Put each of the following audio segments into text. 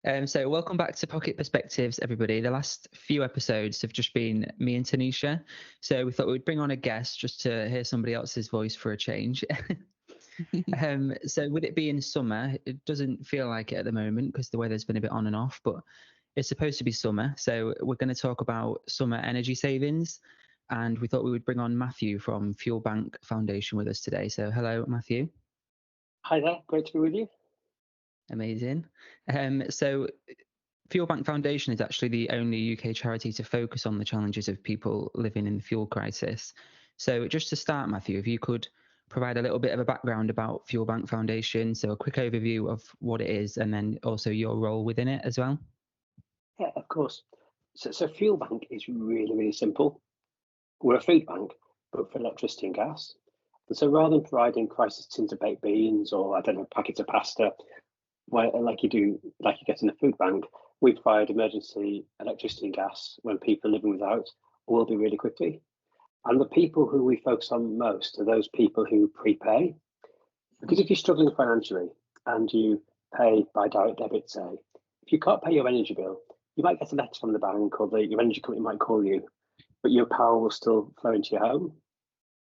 So welcome back to Pocket Perspectives, everybody. The last few episodes have just been me and Tanisha. So we thought we'd bring on a guest just to hear somebody else's voice for a change. So with it being summer, it doesn't feel like it at the moment because the weather's been a bit on and off, but it's supposed to be summer. So we're going to talk about summer energy savings. And we thought we would bring on Matthew from Fuel Bank Foundation with us today. So hello, Matthew. Hi there, great to be with you. Amazing. So Fuel Bank Foundation is actually the only UK charity to focus on the challenges of people living in the fuel crisis. So just to start, Matthew, if you could provide a little bit of a background about Fuel Bank Foundation, so a quick overview of what it is and then also your role within it as well. Yeah, of course. So Fuel Bank is really, really simple. We're a food bank, but for electricity and gas. And so rather than providing crisis tins of baked beans or, I don't know, packets of pasta, like you get in a food bank, we provide emergency electricity and gas when people are living without, will be really quickly. And the people who we focus on most are those people who prepay. Because if you're struggling financially and you pay by direct debit, say, if you can't pay your energy bill, you might get a letter from the bank or your energy company might call you, but your power will still flow into your home.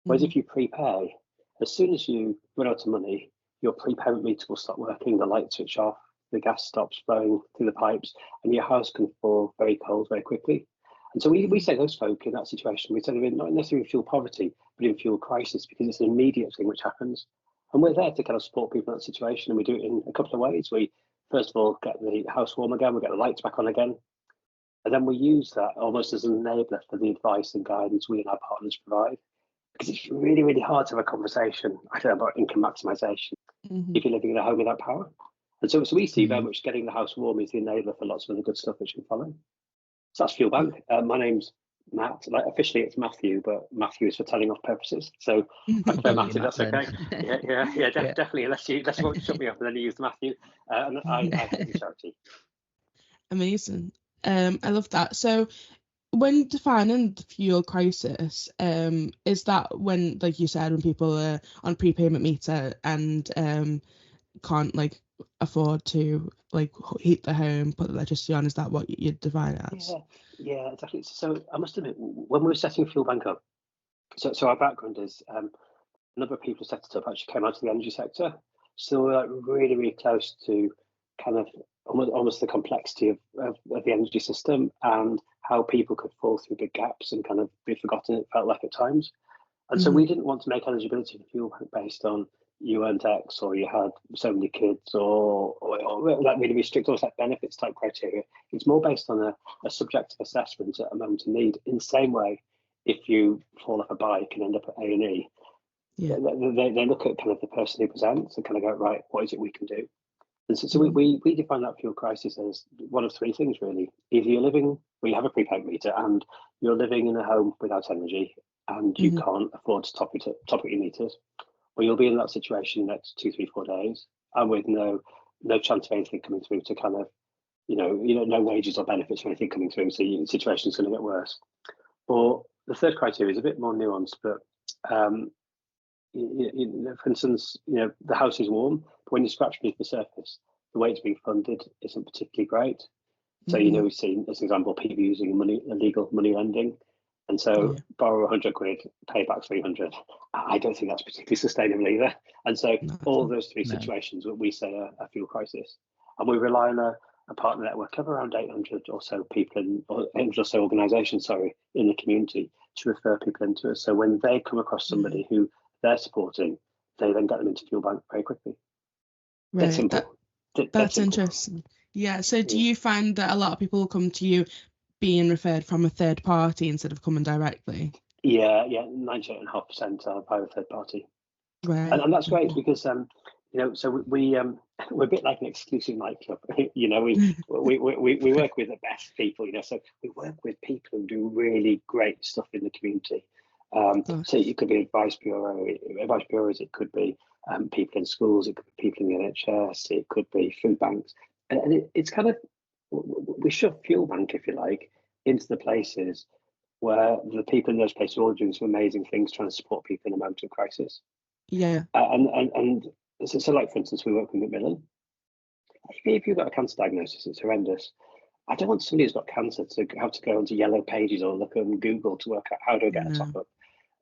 Whereas if you prepay, as soon as you run out of money, your prepayment meter will stop working, the light switch off, the gas stops flowing through the pipes, and your house can fall very cold very quickly. And so we say those folk in that situation, we say they're not necessarily in fuel poverty, but in fuel crisis, because it's an immediate thing which happens. And we're there to kind of support people in that situation, and we do it in a couple of ways. We, first of all, get the house warm again, we get the lights back on again, and then we use that almost as an enabler for the advice and guidance we and our partners provide. Because it's really, really hard to have a conversation, I don't know, about income maximisation if you're living in a home without power. And so we see very much getting the house warm is the enabler for lots of other good stuff which can follow. So that's Fuel Bank. My name's Matt. Like officially it's Matthew, but Matthew is for telling off purposes. So I prefer Matthew, that's okay. Definitely. Unless you want to shut me up and then you use Matthew. And I think the charity. Amazing. I love that. So when defining the fuel crisis, is that when, like you said, when people are on prepayment meter and can't like afford to like heat the home, put the electricity on? Is that what you define it as? Yeah, exactly. So I must admit, when we were setting Fuel Bank up, so our background is a number of people who set it up actually came out of the energy sector. So we're like really, really close to kind of almost the complexity of the energy system and how people could fall through big gaps and kind of be forgotten, it felt like at times. And so we didn't want to make eligibility for Fuel Bank based on you earned X or you had so many kids or like really strict, almost like benefits type criteria. It's more based on a subjective assessment at a moment of need. In the same way, if you fall off a bike and end up at A&E, they look at kind of the person who presents and kind of go, right, what is it we can do? And so we define that fuel crisis as one of three things, really. Either you're living, well, you have a prepaid meter and you're living in a home without energy and you can't afford to top up your meters, or you'll be in that situation the next 2, 3, 4 days and with no chance of anything coming through to kind of, no wages or benefits or anything coming through, so your situation's going to get worse. Or the third criteria is a bit more nuanced, but for instance, the house is warm, but when you scratch beneath the surface, the way it's being funded isn't particularly great. So, we've seen, as an example, people using illegal money lending. And so borrow 100 quid, pay back 300. I don't think that's particularly sustainable either. And so all those three situations, what we say are a fuel crisis. And we rely on a partner network of around 800 or so people, or 800 or so organisations, in the community to refer people into us. So when they come across somebody who they're supporting, they then get them into Fuel Bank very quickly. Right. Simple. That's interesting. Yeah. So do you find that a lot of people come to you being referred from a third party instead of coming directly? Yeah, 98.5% are by a third party. Right. And that's great because so we're a bit like an exclusive nightclub. we work with the best people. So we work with people who do really great stuff in the community. So it could be advice bureaus, it could be people in schools, it could be people in the NHS, it could be food banks, and it's kind of, we shove Fuel Bank, if you like, into the places where the people in those places are all doing some amazing things, trying to support people in a moment of crisis. Yeah. And so like, for instance, we work with Macmillan. if you've got a cancer diagnosis, it's horrendous. I don't want somebody who's got cancer to have to go onto Yellow Pages or look on Google to work out how do I get a top up.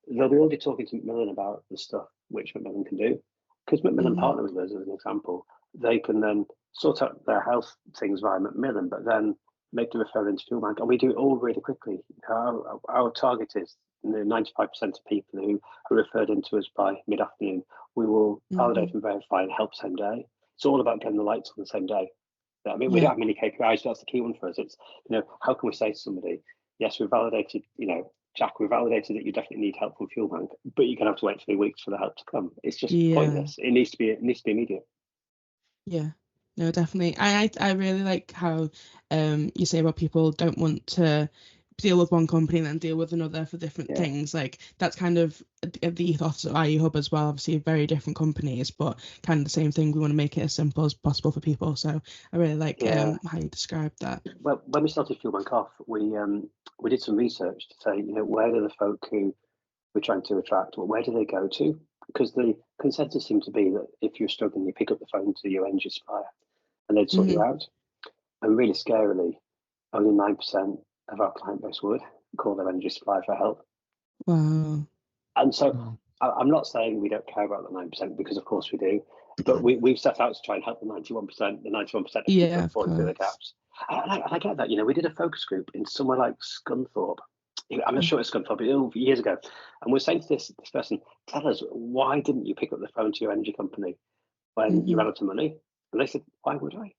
They'll be already talking to Macmillan about the stuff which Macmillan can do. Because Macmillan partner with us, as an example, they can then sort out their health things via Macmillan, but then make the referral into Fuel Bank. And we do it all really quickly. Our target is 95% of people who are referred into us by mid-afternoon, we will validate and verify and help same day. It's all about getting the lights on the same day. I mean, we don't have many KPIs, but that's the key one for us. It's, how can we say to somebody, yes, we've validated, Jack, we validated that you definitely need help from Fuel Bank, but you're going to have to wait 3 weeks for the help to come. It's just pointless. It needs to be immediate. Yeah, no, definitely. I really like how you say about people don't want to deal with one company and then deal with another for different things. Like that's kind of the ethos of IE Hub as well. Obviously, very different companies, but kind of the same thing. We want to make it as simple as possible for people. So I really like how you described that. Well, when we started Fuel Bank off, we did some research to say, where do the folk who we're trying to attract, where do they go to? Because the consensus seemed to be that if you're struggling, you pick up the phone to your energy supplier and they'd sort you out. And really scarily, only 9% of our client base would call their energy supplier for help. Wow. And so I'm not saying we don't care about the 9%, because of course we do, but we've set out to try and help the 91%. The 91% of people are falling through the gaps. And I get that. We did a focus group in somewhere like Scunthorpe. I'm not sure it's Scunthorpe, but years ago. And we're saying to this person, tell us, why didn't you pick up the phone to your energy company when you ran out of money? And they said, why would I?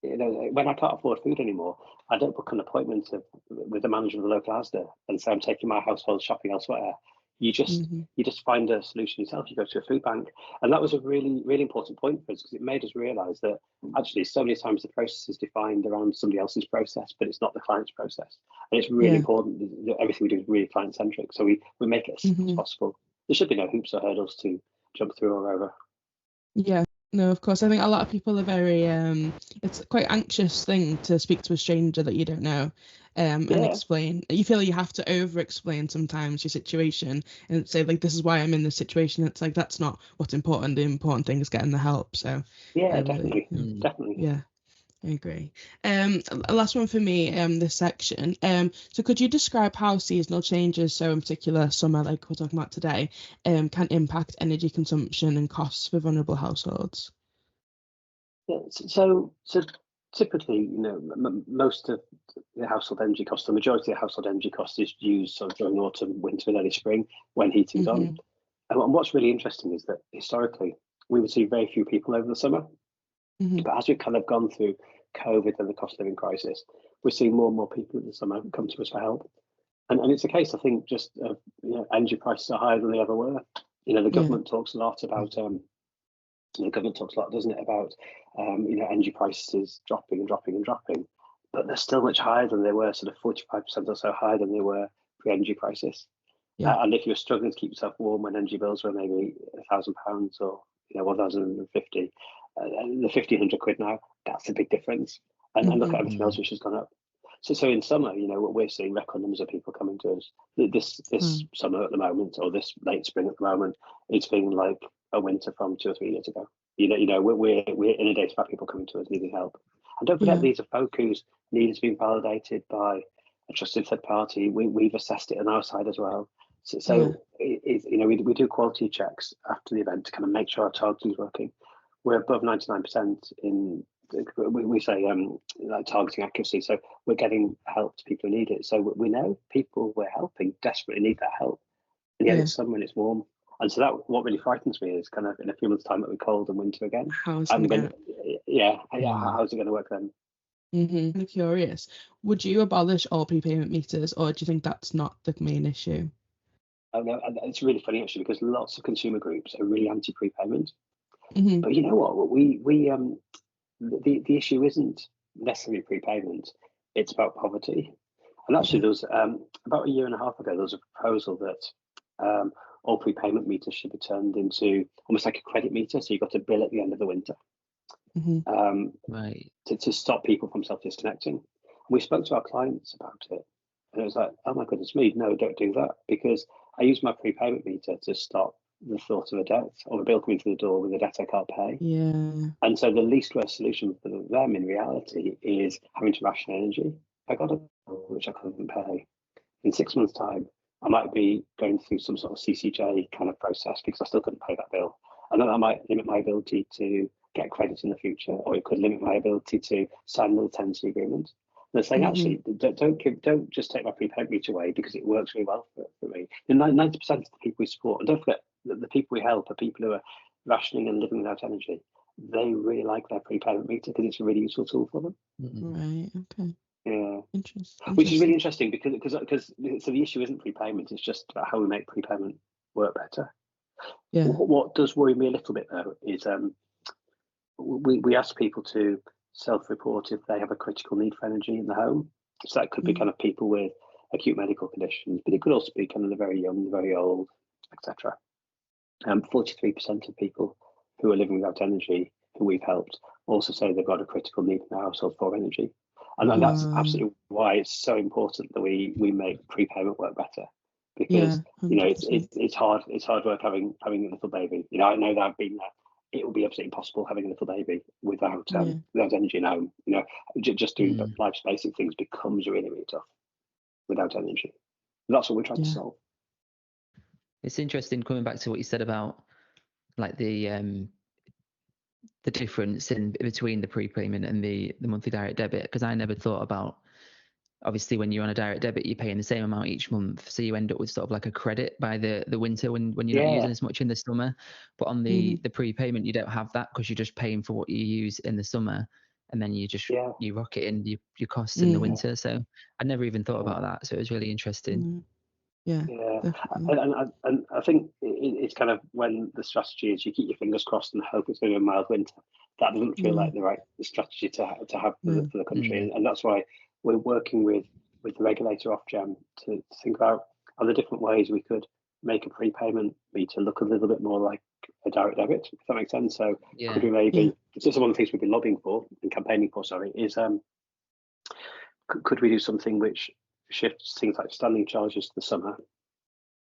When I can't afford food anymore, I don't book an appointment with the manager of the local Asda and say I'm taking my household shopping elsewhere. You just find a solution yourself. You go to a food bank, and that was a really, really important point for us, because it made us realise that actually so many times the process is defined around somebody else's process, but it's not the client's process. And it's really important that everything we do is really client centric. So we make it as simple as possible. There should be no hoops or hurdles to jump through or over. Yeah. No, of course. I think a lot of people are very it's quite anxious thing to speak to a stranger that you don't know and explain. You feel you have to over explain sometimes your situation and say, like, this is why I'm in this situation. It's like, that's not what's important. The important thing is getting the help. So definitely. Yeah, I agree. Last one for me, this section. So could you describe how seasonal changes, so in particular summer, like we're talking about today, can impact energy consumption and costs for vulnerable households? Yeah, so typically, most of the household energy costs, the majority of household energy costs is used sort of during autumn, winter, and early spring when heating's on. And what's really interesting is that historically we would see very few people over the summer. But as we've kind of gone through COVID and the cost of living crisis, we're seeing more and more people in the summer come to us for help. And it's a case, I think, just of energy prices are higher than they ever were. The government talks a lot about the government talks a lot, doesn't it, about energy prices dropping and dropping and dropping, but they're still much higher than they were, sort of 45% or so higher than they were pre-energy crisis. And if you're struggling to keep yourself warm when energy bills were maybe £1,000 or 1,050, the 1,500 quid now, that's a big difference. And look at everything else which has gone up. So in summer, what we're seeing record numbers of people coming to us. This summer at the moment, or this late spring at the moment, it's been like a winter from 2 or 3 years ago. We're inundated by people coming to us needing help. And don't forget, these are folk whose need has been validated by a trusted third party. We've assessed it on our side as well. We do quality checks after the event to kind of make sure our targeting is working. We're above 99% in, we say, like targeting accuracy. So we're getting help to people who need it. So we know people we're helping desperately need that help. And yet it's summer and it's warm. And so that what really frightens me is kind of in a few months' time it'll be cold and winter again. How's it going to work then? I'm curious. Would you abolish all prepayment meters, or do you think that's not the main issue? Oh no, it's really funny actually, because lots of consumer groups are really anti-prepayment. But you know what? The issue isn't necessarily prepayment; it's about poverty. And actually, there was about a year and a half ago, there was a proposal that all prepayment meters should be turned into almost like a credit meter, so you got a bill at the end of the winter, to stop people from self-disconnecting. We spoke to our clients about it, and it was like, oh my goodness me, no, don't do that, because I use my prepayment meter to stop the thought of a debt or a bill coming through the door with a debt I can't pay. Yeah. And so the least worst solution for them in reality is having to ration energy. I got a bill which I couldn't pay. In 6 months' time, I might be going through some sort of CCJ kind of process because I still couldn't pay that bill. And then that might limit my ability to get credit in the future, or it could limit my ability to sign another tenancy agreement. And they're saying, actually, don't just take my prepayment meter away because it works really well for me. And 90% of the people we support, and don't forget that the people we help are people who are rationing and living without energy. They really like their prepayment meter because it's a really useful tool for them. Right. Okay. Yeah. Interesting. Which is really interesting because so the issue isn't prepayment, it's just about how we make prepayment work better. Yeah. What does worry me a little bit though is we ask people to self-report if they have a critical need for energy in the home. So that could be kind of people with acute medical conditions, but it could also be kind of the very young, the very old, etc. 43% of people who are living without energy who we've helped also say they've got a critical need in their household for energy. And that's absolutely why it's so important that we make prepayment work better, because it's hard work having a little baby. I know that I've been there. It will be absolutely impossible having a little baby without energy in home. Just doing life's basic things becomes really, really tough without energy. And that's what we're trying to solve. It's interesting coming back to what you said about like the difference in between the prepayment and the monthly direct debit, because I never thought about, obviously when you're on a direct debit you're paying the same amount each month, so you end up with sort of like a credit by the winter when you're not using as much in the summer. But on the prepayment you don't have that because you're just paying for what you use in the summer, and then you just you rocket in your costs in the winter. So I never even thought about that, so it was really interesting. Yeah. And I think it's kind of when the strategy is you keep your fingers crossed and hope it's going to be a mild winter. That doesn't feel like the right strategy to have for the country, and that's why we're working with the regulator Ofgem to think about other different ways we could make a prepayment meter look a little bit more like a direct debit, if that makes sense. So could we maybe, so one of the things we've been lobbying for and campaigning for, is could we do something which shifts things like standing charges to the summer,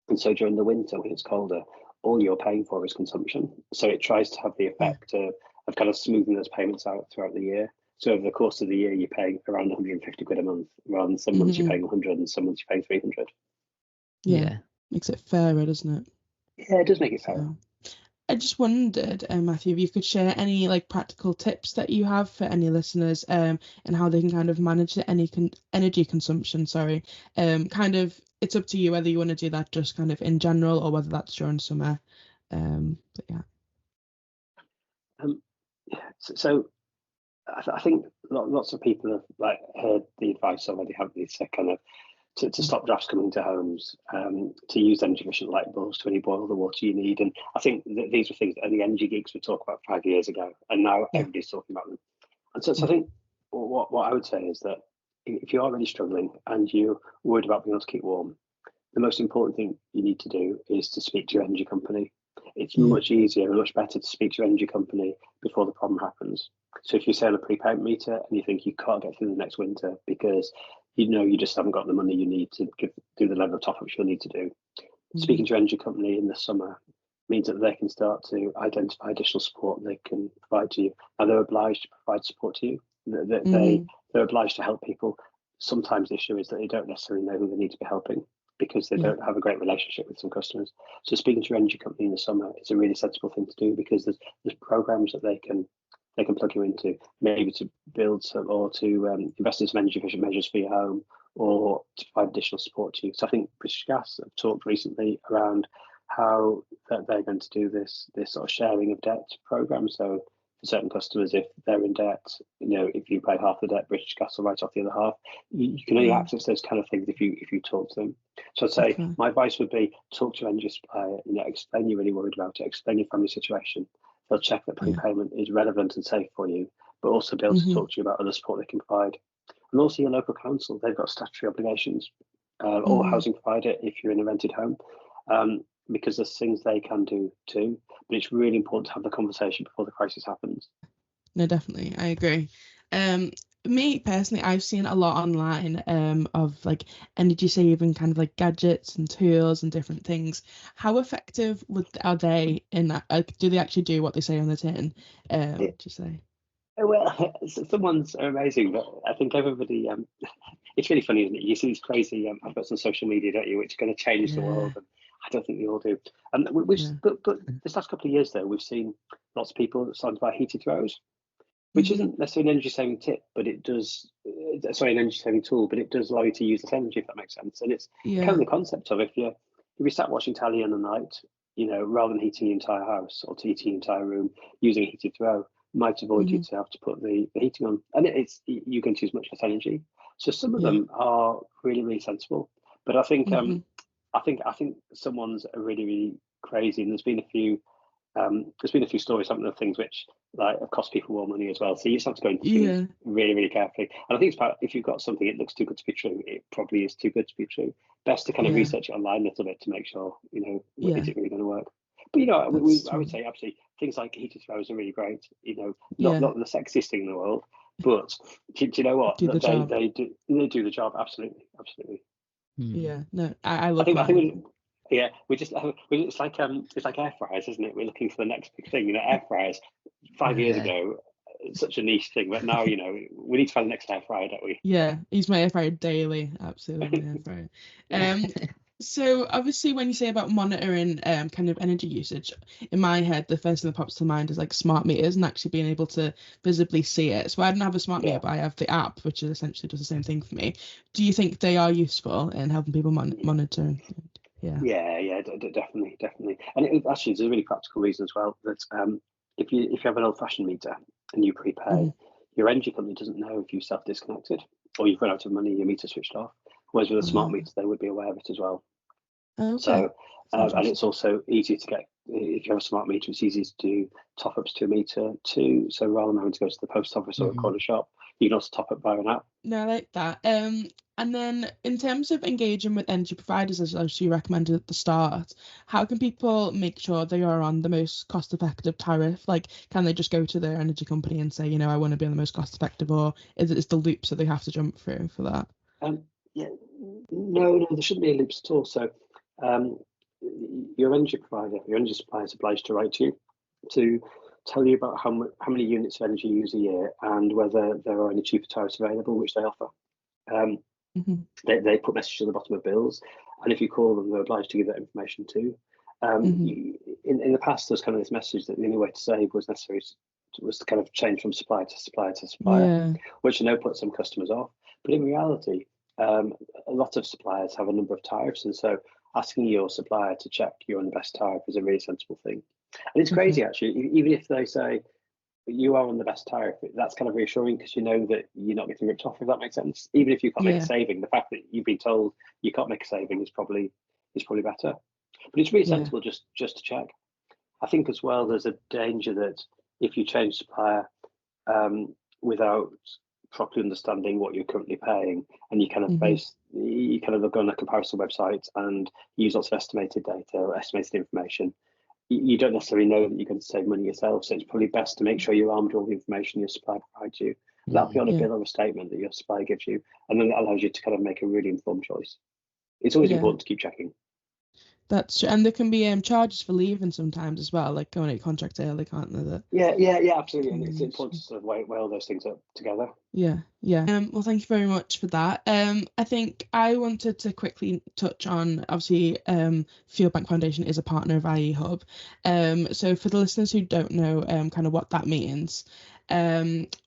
and so during the winter when it's colder, all you're paying for is consumption. So it tries to have the effect of kind of smoothing those payments out throughout the year. So over the course of the year, you're paying around 150 quid a month, rather than some months you're paying 100 and some months you're paying 300. Yeah. Makes it fairer, doesn't it? Yeah, it does make it fairer. I just wondered, Matthew, if you could share any like practical tips that you have for any listeners, and how they can kind of manage the energy consumption. Kind of, it's up to you whether you want to do that just kind of in general or whether that's during summer. But yeah. So I think lots of people have like heard the advice already, have these kind of to stop drafts coming to homes, to use energy efficient light bulbs to only boil the water you need. And I think that these were things that only energy geeks would talk about 5 years ago, and now everybody's talking about them. And so I think what I would say is that if you are really struggling and you're worried about being able to keep warm, the most important thing you need to do is to speak to your energy company. It's much easier and much better to speak to your energy company before the problem happens. So if you say on a prepayment meter and you think you can't get through the next winter because you just haven't got the money you need to do the level of top-ups you'll need to do, speaking to your energy company in the summer means that they can start to identify additional support they can provide to you. Now they're obliged to provide support to you. They're obliged to help people. Sometimes the issue is that they don't necessarily know who they need to be helping because they don't have a great relationship with some customers. So speaking to your energy company in the summer is a really sensible thing to do, because there's programs that they can plug you into, maybe to build some or to invest in some energy efficient measures for your home, or to provide additional support to you. So I think British Gas have talked recently around how that they're going to do this sort of sharing of debt program. So for certain customers, if they're in debt, if you pay half the debt, British Gas will write off the other half. You can only access those kind of things if you talk to them. So I'd say my advice would be talk to your energy supplier, explain you're really worried about it, explain your family situation. They'll check that prepayment is relevant and safe for you, but also be able to talk to you about other support they can provide. And also your local council, they've got statutory obligations, or housing provider if you're in a rented home, because there's things they can do too. But it's really important to have the conversation before the crisis happens. No, definitely, I agree. me personally, I've seen a lot online of like energy saving kind of like gadgets and tools and different things. How effective are they in that? Like, do they actually do what they say on the tin? Would you say? Well, some ones are amazing, but I think everybody. It's really funny, isn't it? You see these crazy adverts on social media, don't you, which are going to change the world, and I don't think they all do. And but this last couple of years, though, we've seen lots of people starting to buy heated throws, which isn't necessarily an energy saving tip, but it does. Sorry, an energy saving tool, but it does allow you to use this energy, if that makes sense. And it's kind of the concept of if you sat watching telly in the night, rather than heating your entire house or heating your entire room, using a heated throw might avoid you to have to put the heating on, and you're going to use much less energy. So some of them are really, really sensible, but I think I think some ones are really, really crazy, and there's been a few stories, some of the things which like have cost people more money as well. So you just have to go into things really, really carefully. And I think it's about, if you've got something, it looks too good to be true, it probably is too good to be true. Best to kind of research it online a little bit to make sure, is it really going to work? But I would say absolutely things like heated throws are really great. Not the sexiest thing in the world, but do you know what? They do the job. Absolutely. Yeah, no, I love I think it's like air fryers, isn't it? We're looking for the next big thing. Air fryers 5 years ago, such a niche thing, but now we need to find the next air fryer, don't we? Yeah, use my air fryer daily, absolutely air fryer. So obviously when you say about monitoring kind of energy usage, in my head the first thing that pops to mind is like smart meters and actually being able to visibly see it. So I don't have a smart meter, but I have the app, which is essentially does the same thing for me. Do you think they are useful in helping people monitor? Yeah, definitely. And actually, there's a really practical reason as well, that if you have an old-fashioned meter and you prepay, your energy company doesn't know if you self-disconnected or you've run out of money, your meter switched off. Whereas with a smart meter, they would be aware of it as well. Okay. So, and it's also easier to get, if you have a smart meter, it's easy to do top-ups to a meter too. So rather than having to go to the post office or a corner shop, you can also top up via an app. No, I like that. And then in terms of engaging with energy providers, as you recommended at the start, how can people make sure they are on the most cost-effective tariff? Like, can they just go to their energy company and say, I want to be on the most cost-effective, or is it the loops that they have to jump through for that? No, there shouldn't be any loops at all. So, your energy provider, your energy supplier is obliged to write to you to tell you about how many units of energy you use a year and whether there are any cheaper tariffs available, which they offer. They put messages at the bottom of bills, and if you call them, they're obliged to give that information too. In the past, there's kind of this message that the only way to save was to kind of change from supplier to supplier, which I know put some customers off. But in reality, a lot of suppliers have a number of tariffs, and so asking your supplier to check you're on the best tariff is a really sensible thing. And it's crazy, actually, even if they say you are on the best tariff, that's kind of reassuring because you know that you're not getting ripped off, if that makes sense. Even if you can't make a saving, the fact that you've been told you can't make a saving is probably better. But it's really sensible just to check. I think as well, there's a danger that if you change supplier without properly understanding what you're currently paying, and you kind of look on a comparison website and use lots of estimated data or estimated information, you don't necessarily know that you're going to save money yourself. So it's probably best to make sure you're armed with all the information your supplier provides you. That'll be on a bill or a statement that your supplier gives you, and then that allows you to kind of make a really informed choice. It's always important to keep checking. That's true. And there can be charges for leaving sometimes as well, like going out contract early, can't there? Yeah, absolutely. And it's important to sort of weigh all those things up together. Yeah. Well, thank you very much for that. I think I wanted to quickly touch on, obviously, Fuel Bank Foundation is a partner of IE Hub. So for the listeners who don't know kind of what that means,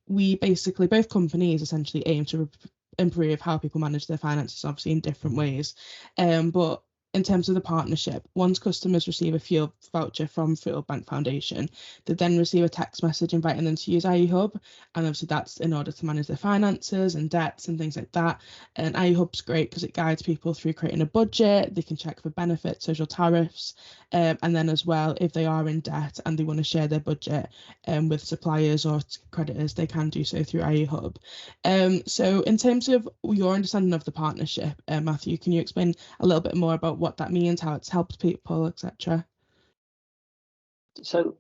we basically, both companies essentially aim to improve how people manage their finances, obviously in different ways. But in terms of the partnership, once customers receive a fuel voucher from Fuel Bank Foundation, they then receive a text message inviting them to use IE Hub, and obviously that's in order to manage their finances and debts and things like that. And IE Hub's great because it guides people through creating a budget. They can check for benefits, social tariffs, and then as well, if they are in debt and they want to share their budget with suppliers or creditors, they can do so through IE Hub. So in terms of your understanding of the partnership, Matthew, can you explain a little bit more about what that means, how it's helped people, etc.? So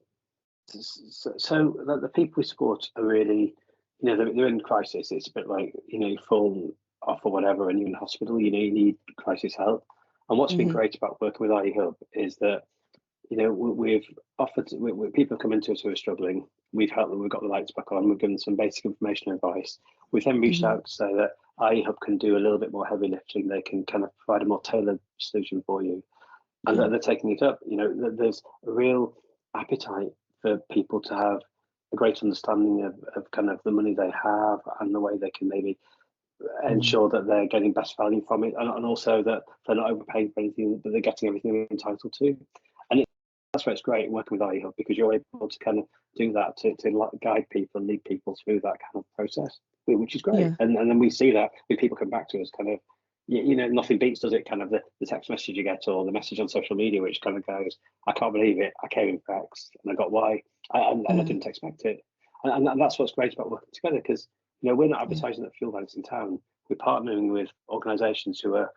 the people we support are really they're in crisis. It's a bit like, you fall off or whatever and you're in hospital, you need crisis help. And what's been great about working with IE Hub is that, we've offered, people have come into us who are struggling. We've helped them, we've got the lights back on, we've given some basic information and advice. We've then reached out to say that IE Hub can do a little bit more heavy lifting. They can kind of provide a more tailored solution for you. And they're taking it up. There's a real appetite for people to have a great understanding of kind of the money they have and the way they can maybe ensure that they're getting best value from it, and also that they're not overpaying for anything, but they're getting everything they're entitled to. And that's why it's great working with IE Hub, because you're able to kind of do that to guide people and lead people through that kind of process, which is great. And then we see that when people come back to us, kind of, nothing beats, does it, kind of the text message you get or the message on social media, which kind of goes, I can't believe it, I came in for X and I got Y, and I didn't expect it. And that's what's great about working together, because we're not advertising at fuel banks in town. We're partnering with organisations who are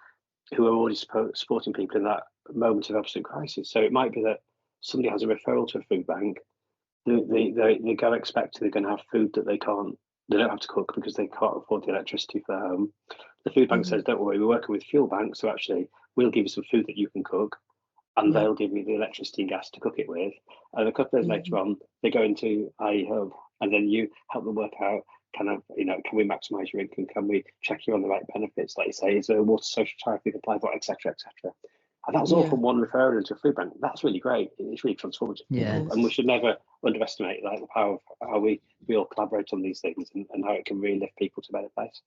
already supporting people in that moment of absolute crisis. So it might be that somebody has a referral to a food bank. They go expecting they're going to have food that they don't have to cook because they can't afford the electricity for their home. The food bank says, don't worry, we're working with fuel banks, so actually we'll give you some food that you can cook, and they'll give you the electricity and gas to cook it with. And a couple of days later on, they go into IE Hub, and then you help them work out kind of, can we maximise your income? Can we check you on the right benefits? Like you say, is there a water social tariff you can apply for, etc., etc. And that's all from one referral into a food bank. That's really great. It's really transformative. Yes. And we should never underestimate the power of how we all collaborate on these things, and how it can really lift people to a better place.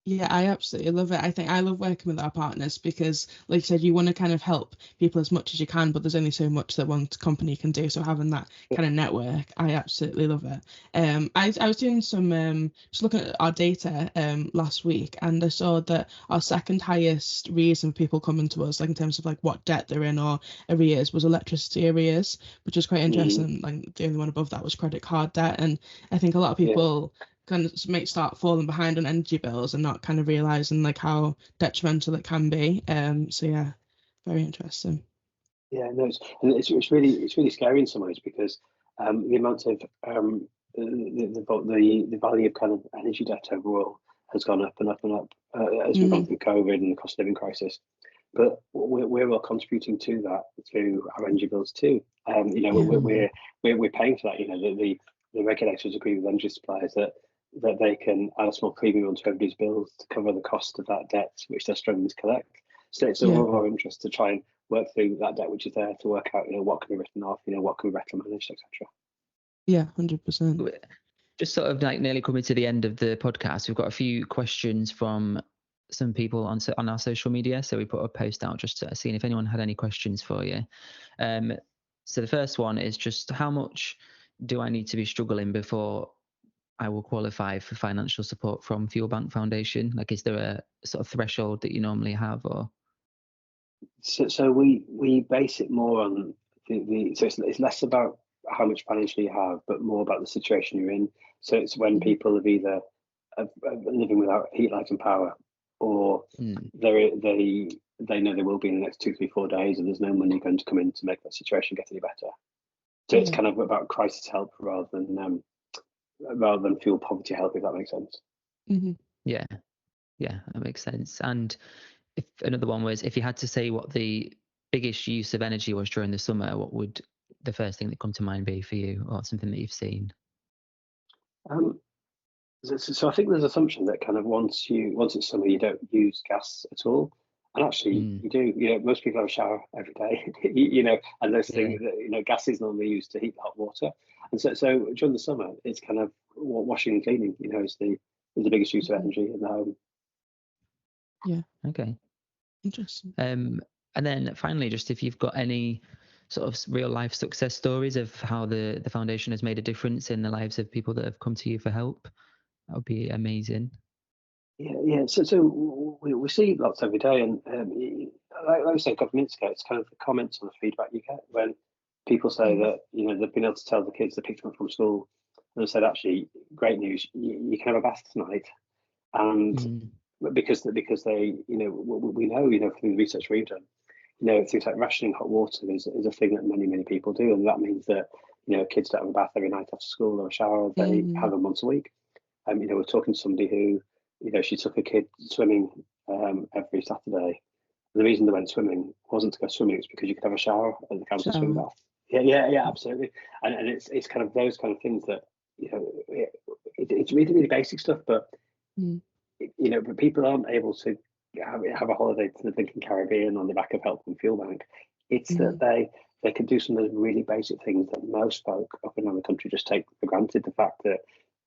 Yeah, I absolutely love it. I think I love working with our partners because, like you said, you want to kind of help people as much as you can, but there's only so much that one company can do. So having that kind of network, I absolutely love it. I was doing some just looking at our data last week, and I saw that our second highest reason for people coming to us, like in terms of like what debt they're in or arrears, was electricity arrears, which was quite interesting. Like the only one above that was credit card debt, and I think a lot of people kind of may start falling behind on energy bills and not kind of realizing like how detrimental it can be. So yeah, very interesting. Yeah, no, it's really scary in some ways, because the amount of the value of kind of energy debt overall has gone up and up and up as we've gone through COVID and the cost of living crisis. But we're all contributing to that through our energy bills too. We're paying for that. The regulators agree with energy suppliers that they can add a small premium onto everybody's bills to cover the cost of that debt which they're struggling to collect. So it's all of our interest to try and work through that debt which is there, to work out what can be written off, what can be retro managed, etc. Yeah, 100%. Just sort of like nearly coming to the end of the podcast, we've got a few questions from some people on our social media. So we put a post out just seeing if anyone had any questions for you. So the first one is just, how much do I need to be struggling before I will qualify for financial support from Fuel Bank Foundation? Like, is there a sort of threshold that you normally have, or? So we base it more on so it's less about how much financially you have, but more about the situation you're in. So it's when people have either living without heat, light, and power, or they know they will be in the next 2, 3, 4 days, and there's no money going to come in to make that situation get any better. So it's kind of about crisis help rather than fuel poverty help, if that makes sense. Yeah, that makes sense. And if another one was, if you had to say what the biggest use of energy was during the summer, what would the first thing that come to mind be for you, or something that you've seen? So I think there's an assumption that kind of once it's summer, you don't use gas at all. And actually you do. Most people have a shower every day, and those things that, gas is normally used to heat hot water. And so during the summer, it's kind of washing and cleaning, is the biggest use of energy in the home. Yeah. Okay. Interesting. And then finally, just if you've got any sort of real life success stories of how the foundation has made a difference in the lives of people that have come to you for help, that would be amazing. Yeah. So we see lots every day, and like I said a couple of minutes ago, it's kind of the comments and the feedback you get when people say that they've been able to tell the kids they picked them up from school, and they said, actually, great news, you can have a bath tonight, and because they we know from the research we've done, things like rationing hot water is a thing that many people do, and that means that kids don't have a bath every night after school or a shower, they have them once a week. We're talking to somebody who, she took a kid swimming every Saturday. And the reason they went swimming wasn't to go swimming; it's because you could have a shower at the council swim bath. Yeah, absolutely. And it's kind of those kind of things that it's really, really basic stuff, but but people aren't able to have a holiday to the Lincoln Caribbean on the back of Help and Fuel Bank. It's that they can do some of those really basic things that most folk up and down the country just take for granted. The fact that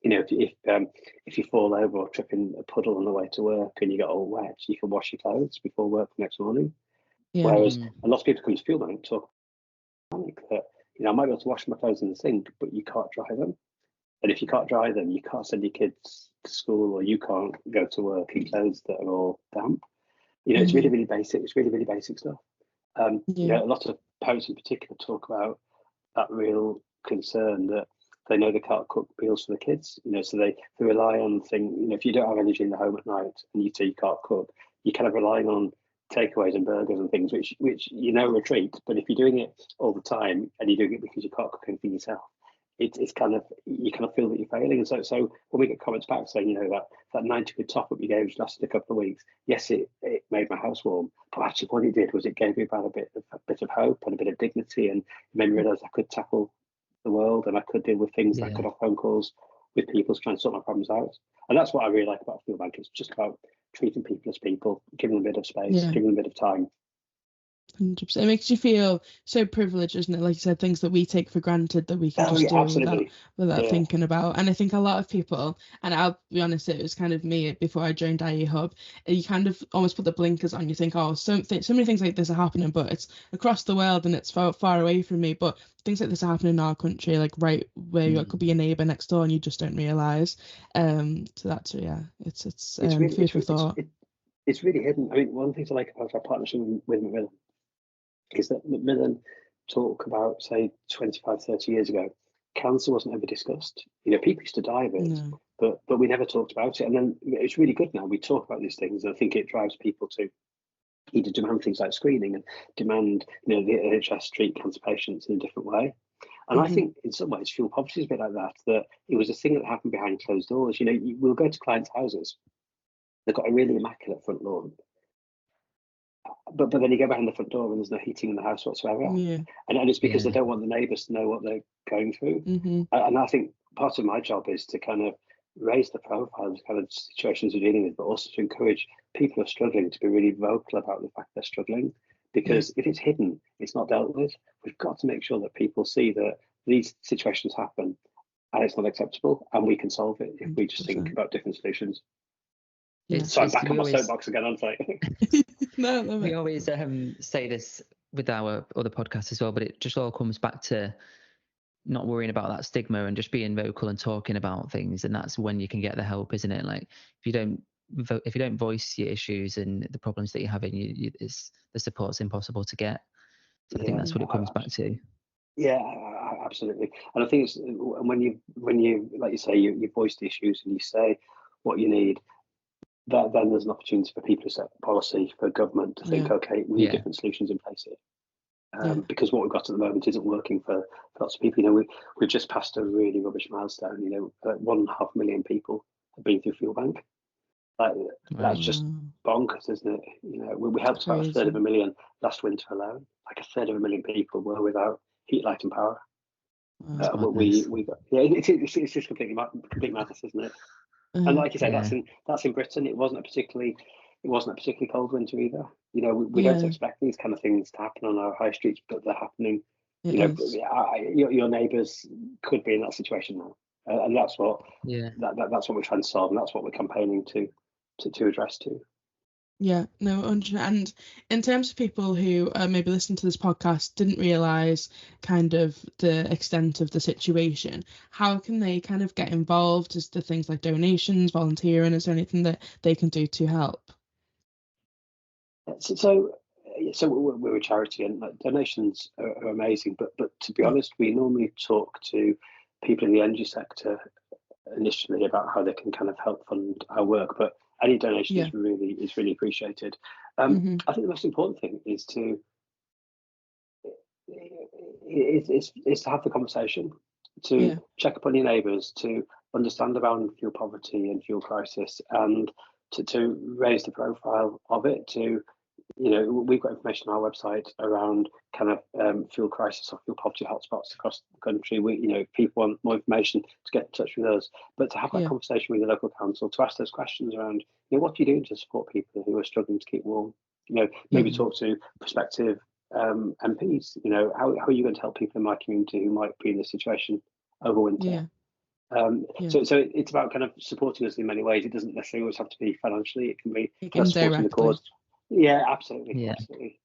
if you fall over or trip in a puddle on the way to work and you get all wet, you can wash your clothes before work the next morning. Whereas a lot of people come to Fuel Bank talk that I might be able to wash my clothes in the sink, but you can't dry them. And if you can't dry them, you can't send your kids to school, or you can't go to work in clothes that are all damp. It's really, really basic. It's really, really basic stuff. A lot of parents in particular talk about that real concern that they know they can't cook meals for the kids. So they rely on things. If you don't have energy in the home at night and you say you can't cook, you're kind of relying on takeaways and burgers and things, which are a treat. But if you're doing it all the time and you're doing it because you can't cook anything yourself, it's kind of, you kind of feel that you're failing. And so when we get comments back saying, that 90 quid top up you gave which lasted a couple of weeks, yes, it made my house warm, but actually what it did was it gave me about a bit of hope and a bit of dignity, and made me realise I could tackle the world and I could deal with things. I could have phone calls with people to try and sort my problems out. And that's what I really like about Fuel Bank. It's just about treating people as people, giving them a bit of space, giving them a bit of time. 100%. It makes you feel so privileged, isn't it? Like you said, things that we take for granted that we can just do without thinking about. And I think a lot of people, and I'll be honest, it was kind of me before I joined IE Hub, you kind of almost put the blinkers on. You think, oh, so many things like this are happening, but it's across the world and it's far away from me. But things like this are happening in our country, like right where you could be a neighbour next door and you just don't realise. So that's, it's really, food for thought. It's really hidden. I mean, one of the things I like about our partnership with Macmillan is that Macmillan talk about, say, 25, 30 years ago, cancer wasn't ever discussed. People used to die of it, but we never talked about it. And then it's really good now. We talk about these things. And I think it drives people to either demand things like screening and demand, the NHS treat cancer patients in a different way. And I think in some ways, fuel poverty is a bit like that it was a thing that happened behind closed doors. We'll go to clients' houses. They've got a really immaculate front lawn. But then you go behind the front door and there's no heating in the house whatsoever. And it's because they don't want the neighbours to know what they're going through. And I think part of my job is to kind of raise the profile of the kind of situations we're dealing with, but also to encourage people who are struggling to be really vocal about the fact they're struggling. Because if it's hidden, it's not dealt with. We've got to make sure that people see that these situations happen and it's not acceptable, and we can solve it if we just think about different solutions. So I'm back on my soapbox again, aren't I? No, we always say this with our other podcasts as well, but it just all comes back to not worrying about that stigma and just being vocal and talking about things, and that's when you can get the help, isn't it? Like if you don't voice your issues and the problems that you're having, the support's impossible to get. So I think that's what it comes back to. Yeah, absolutely. And I think it's when you like you say, you voice the issues and you say what you need, that then there's an opportunity for people to set policy, for government to think, okay, we need different solutions in place here. Because what we've got at the moment isn't working for lots of people. We've just passed a really rubbish milestone. 1.5 million people have been through Fuel Bank. That's just bonkers, isn't it? We helped about a third of a million last winter alone. Like a third of a million people were without heat, light, and power. We got it's just complete madness, isn't it? And like you say, that's in Britain. It wasn't a particularly cold winter either. We don't expect these kind of things to happen on our high streets, but they're happening. Your neighbours could be in that situation now, and that's what that's what we're trying to solve, and that's what we're campaigning to address too. Yeah, no, 100%. And in terms of people who maybe listening to this podcast didn't realise kind of the extent of the situation, how can they kind of get involved? Is there things like donations, volunteering? Is there anything that they can do to help? So we're a charity, and donations are amazing. But to be honest, we normally talk to people in the energy sector initially about how they can kind of help fund our work. But any donation is really appreciated. I think the most important thing is to have the conversation, to check up on your neighbours, to understand about fuel poverty and fuel crisis, and to raise the profile of it. To, you know, we've got information on our website around kind of fuel crisis or fuel poverty hotspots across the country. We, you know, if people want more information, to get in touch with us, but to have that conversation with the local council, to ask those questions around, you know, what are you doing to support people who are struggling to keep warm? You know, maybe talk to prospective MPs. You know, how are you going to help people in my community who might be in this situation over winter? So it's about kind of supporting us in many ways. It doesn't necessarily always have to be financially. It can be kind of supporting the cause. Yeah, absolutely. Absolutely.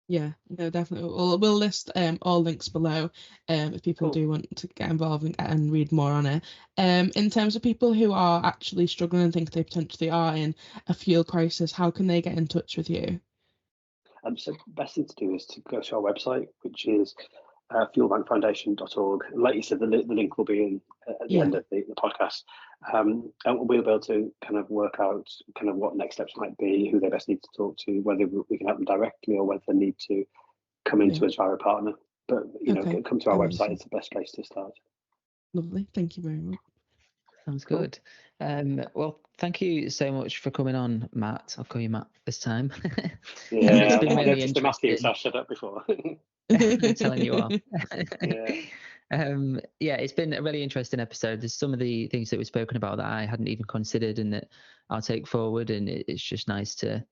Yeah, no, definitely. We'll list all links below if people do want to get involved and read more on it. In terms of people who are actually struggling and think they potentially are in a fuel crisis, how can they get in touch with you? So the best thing to do is to go to our website, which is fuelbankfoundation.org. Like you said, the link will be in at the end of the podcast, and we'll be able to kind of work out kind of what next steps might be, who they best need to talk to, whether we can help them directly or whether they need to come into us via a partner. But you know, come to our website. It's the best place to start. Lovely, thank you very much. Sounds good. Well, thank you so much for coming on, Matt. I'll call you Matt this time. Yeah, it's been really interesting. Matthew, so I've said that before. I'm telling you off. Yeah, it's been a really interesting episode. There's some of the things that we've spoken about that I hadn't even considered and that I'll take forward, and it's just nice to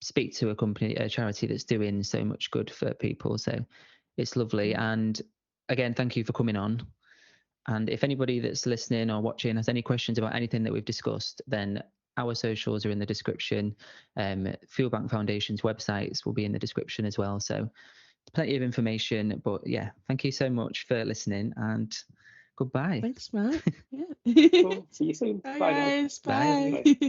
speak to a charity that's doing so much good for people. So it's lovely. And again, thank you for coming on. And if anybody that's listening or watching has any questions about anything that we've discussed, then our socials are in the description. Fuel Bank Foundation's websites will be in the description as well. So plenty of information. But yeah, thank you so much for listening, and goodbye. Thanks, Matt. Cool. See you soon. Bye, Bye, guys. guys. Bye. Bye.